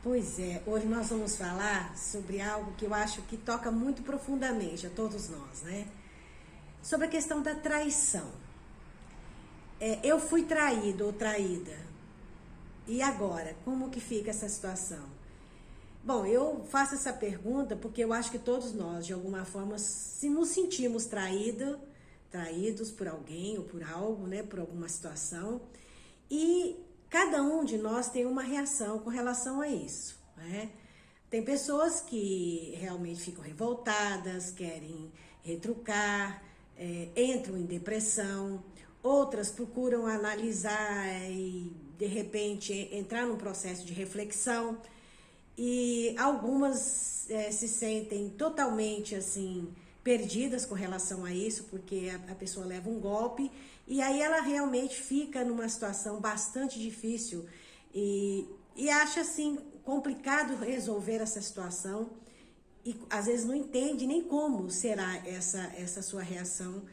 Pois é, hoje nós vamos falar sobre algo que eu acho que toca muito profundamente a todos nós, né? Sobre a questão da traição. Eu fui traído ou traída. E agora? Como que fica essa situação? Bom, eu faço essa pergunta porque eu acho que todos nós, de alguma forma, se nos sentimos traídos por alguém ou por algo, né? Por alguma situação. E cada um de nós tem uma reação com relação a isso, né? Tem pessoas que realmente ficam revoltadas, querem retrucar, entram em depressão. Outras procuram analisar e, de repente, entrar num processo de reflexão. E algumas se sentem totalmente assim perdidas com relação a isso, porque a pessoa leva um golpe e aí ela realmente fica numa situação bastante difícil e acha assim complicado resolver essa situação e às vezes não entende nem como será essa sua reação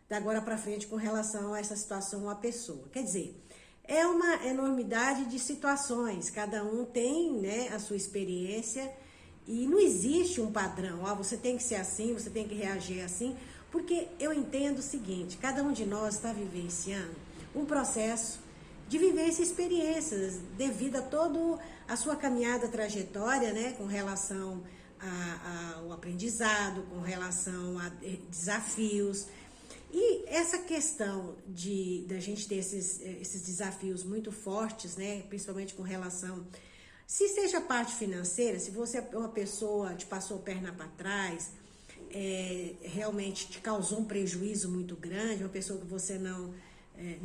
da agora para frente com relação a essa situação ou a pessoa. Quer dizer, é uma enormidade de situações, cada um tem, né, a sua experiência e não existe um padrão, você tem que ser assim, você tem que reagir assim, porque eu entendo o seguinte, cada um de nós está vivenciando um processo de vivência e experiências devido a toda a sua caminhada, trajetória, né, com relação ao aprendizado, com relação a desafios. E essa questão da gente ter esses desafios muito fortes, né, principalmente com relação, se seja a parte financeira, se você é uma pessoa que te passou a perna para trás, realmente te causou um prejuízo muito grande, uma pessoa que você não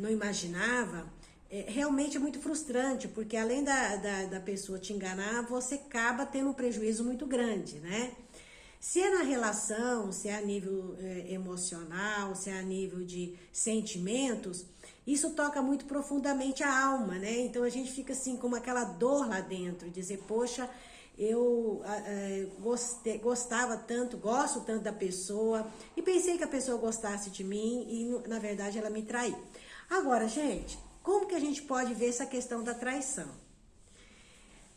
imaginava, realmente é muito frustrante, porque além da pessoa te enganar, você acaba tendo um prejuízo muito grande, né? Se é na relação, se é a nível emocional, se é a nível de sentimentos, isso toca muito profundamente a alma, né? Então a gente fica assim com aquela dor lá dentro, dizer, poxa, eu gostava tanto, gosto tanto da pessoa e pensei que a pessoa gostasse de mim e na verdade ela me traiu. Agora, gente, como que a gente pode ver essa questão da traição?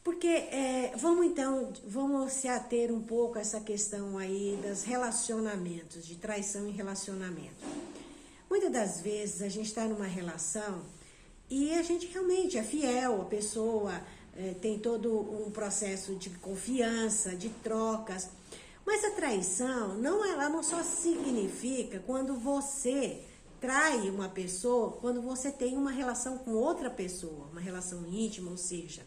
Porque vamos se ater um pouco a essa questão aí dos relacionamentos, de traição em relacionamento. Muitas das vezes a gente está numa relação e a gente realmente é fiel, a pessoa tem todo um processo de confiança, de trocas. Mas a traição, ela não só significa quando você trai uma pessoa, quando você tem uma relação com outra pessoa, uma relação íntima, ou seja,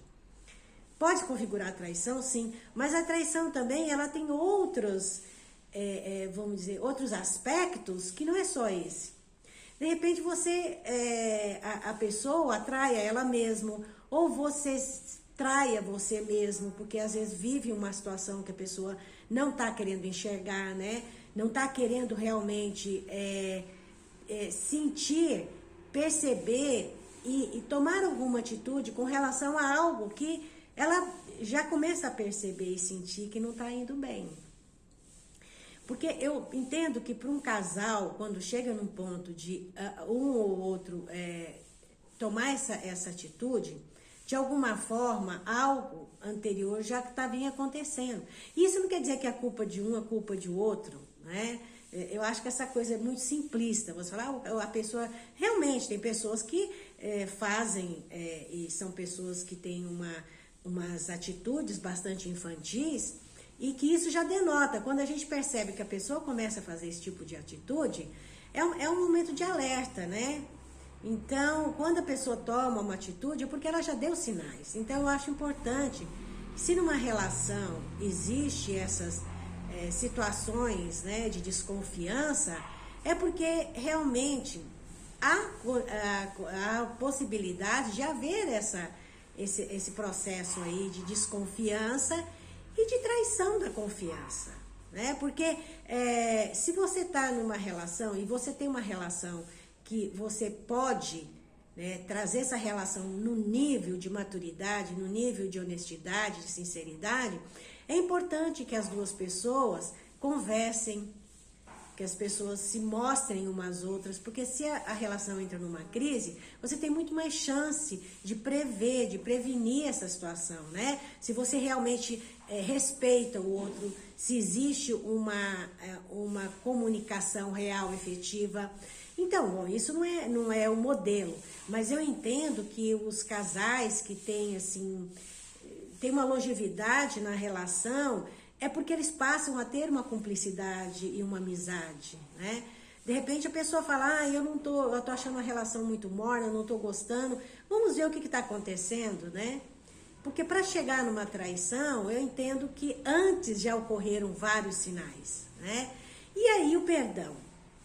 pode configurar a traição, sim, mas a traição também, ela tem outros, vamos dizer, outros aspectos que não é só esse. De repente você, a pessoa atrai a ela mesma, ou você traia você mesmo, porque às vezes vive uma situação que a pessoa não está querendo enxergar, né? Não está querendo realmente sentir, perceber e tomar alguma atitude com relação a algo que ela já começa a perceber e sentir que não está indo bem. Porque eu entendo que para um casal, quando chega num ponto de um ou outro tomar essa atitude, de alguma forma, algo anterior já vinha acontecendo. Isso não quer dizer que a culpa de um é culpa de outro, né? Eu acho que essa coisa é muito simplista. Você fala, a pessoa... Realmente, tem pessoas que fazem, e são pessoas que têm umas atitudes bastante infantis, e que isso já denota. Quando a gente percebe que a pessoa começa a fazer esse tipo de atitude, é um momento de alerta, né? Então, quando a pessoa toma uma atitude, é porque ela já deu sinais. Então, eu acho importante, se numa relação existe essas situações, né, de desconfiança, é porque realmente há a possibilidade de haver esse processo aí de desconfiança e de traição da confiança, né? Porque se você está numa relação e você tem uma relação que você pode, né, trazer essa relação no nível de maturidade, no nível de honestidade, de sinceridade, é importante que as duas pessoas conversem, que as pessoas se mostrem umas às outras, porque se a relação entra numa crise, você tem muito mais chance de prever, de prevenir essa situação, né? Se você realmente respeita o outro, se existe uma comunicação real, efetiva. Então, bom, isso não é o modelo, mas eu entendo que os casais que têm, assim, tem uma longevidade na relação, é porque eles passam a ter uma cumplicidade e uma amizade, né? De repente a pessoa fala, eu tô achando a relação muito morna, eu não tô gostando. Vamos ver o que está acontecendo, né? Porque para chegar numa traição, eu entendo que antes já ocorreram vários sinais, né? E aí o perdão.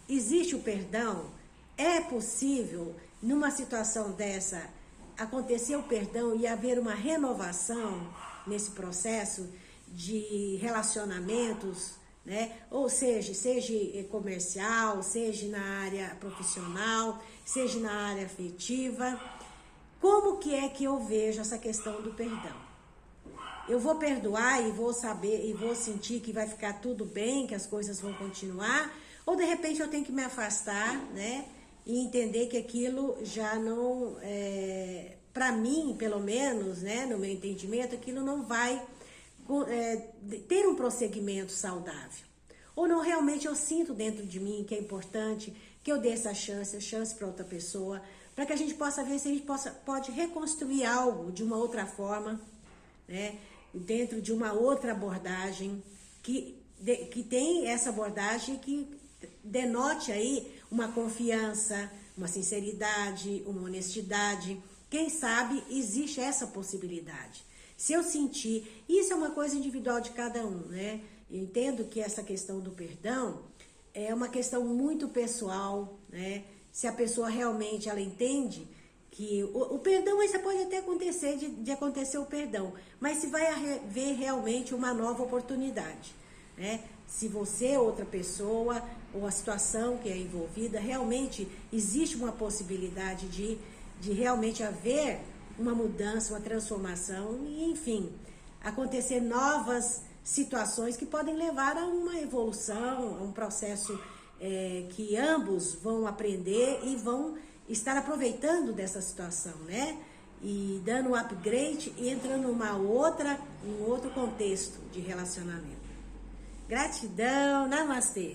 Existe o perdão? É possível, numa situação dessa, acontecer o perdão e haver uma renovação nesse processo de relacionamentos, né? Ou seja comercial, seja na área profissional, seja na área afetiva. Como que é que eu vejo essa questão do perdão? Eu vou perdoar e vou saber e vou sentir que vai ficar tudo bem, que as coisas vão continuar, ou de repente eu tenho que me afastar, né? E entender que aquilo já não, para mim, pelo menos, né, no meu entendimento, aquilo não vai ter um prosseguimente saudável. Ou não, realmente eu sinto dentro de mim que é importante que eu dê essa chance para outra pessoa, para que a gente possa ver se a gente pode reconstruir algo de uma outra forma, né? Dentro de uma outra abordagem, que tem essa abordagem que denote aí uma confiança, uma sinceridade, uma honestidade. Quem sabe existe essa possibilidade. Se eu sentir, isso é uma coisa individual de cada um, né? Eu entendo que essa questão do perdão é uma questão muito pessoal, né? Se a pessoa realmente ela entende que o perdão, isso pode até acontecer, de acontecer o perdão, mas se vai haver realmente uma nova oportunidade, né? Se você, outra pessoa, ou a situação que é envolvida, realmente existe uma possibilidade de realmente haver uma mudança, uma transformação e, enfim, acontecer novas situações que podem levar a uma evolução, a um processo que ambos vão aprender e vão estar aproveitando dessa situação, né? E dando um upgrade e entrando em outro contexto de relacionamento. Gratidão, namastê!